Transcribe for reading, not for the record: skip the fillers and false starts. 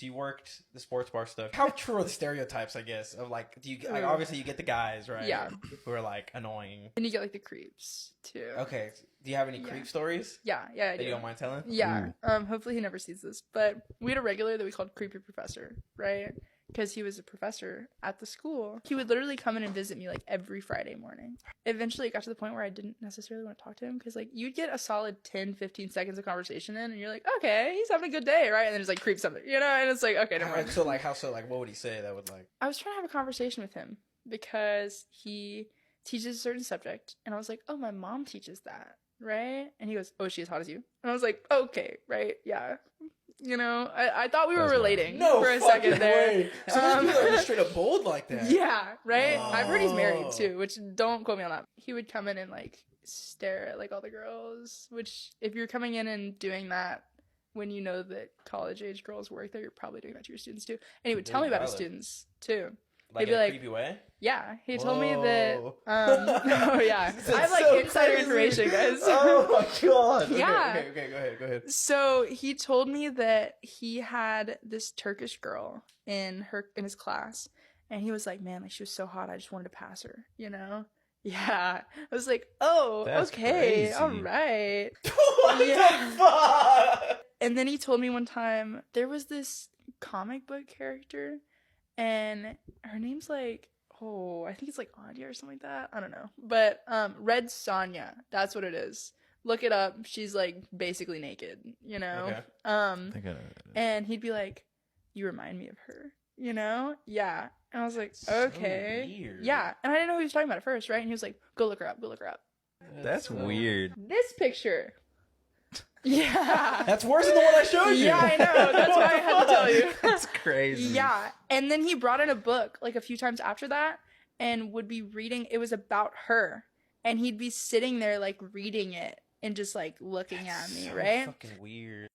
So you worked the sports bar stuff. How true are the stereotypes, I guess, of like, do you like, obviously you get the guys, right? Yeah. Who are like annoying. And you get like the creeps too. Okay. Do you have any creep stories Yeah, I that do. you don't mind telling? Yeah. Hopefully he never sees this, but we had a regular that we called Creepy Professor, right? Because he was a professor at the school. He would literally come in and visit me like every Friday morning. Eventually it got to the point where I didn't necessarily want to talk to him because like you'd get a solid 10-15 seconds of conversation in and you're like, okay, he's having a good day, right? And then it's like creep something, you know? And it's like, okay, never mind. So like, what would he say that would like? I was trying to have a conversation with him because he teaches a certain subject and I was like, oh, my mom teaches that, right? And he goes, oh, is she as hot as you? And I was like, okay, right, yeah. You know, I thought we were relating for a second there. So those people are just straight up bold like that. Yeah, right? Oh. I've heard he's married too, which don't quote me on that. He would come in and like stare at like all the girls, which if you're coming in and doing that when you know that college age girls work there, you're probably doing that to your students too. And he would tell me about his students too. Like He'd be in a like, creepy way? Yeah, he told me that. Whoa. Oh yeah, I have like so insider crazy. information, guys. Oh my god. Yeah. Okay, go ahead. So he told me that he had this Turkish girl in his class, and he was like, "Man, like she was so hot, I just wanted to pass her," you know? Yeah, I was like, "Oh, That's okay, crazy. all right." What the fuck? And then he told me one time there was this comic book character, and her name's like, oh, I think it's like Anya or something like that. I don't know. But Red Sonja, that's what it is. Look it up. She's like basically naked, you know? Okay. I think I- And he'd be like, you remind me of her, you know? Yeah. And I was like, So okay. weird. Yeah. And I didn't know who he was talking about at first, right? And he was like, go look her up. That's weird. This picture. Yeah. That's worse than the one I showed you. Yeah, I know. That's why I had to tell you. That's crazy. Yeah. And then he brought in a book like a few times after that and would be reading. It was about her. And he'd be sitting there like reading it and just like looking at me, So right? fucking weird.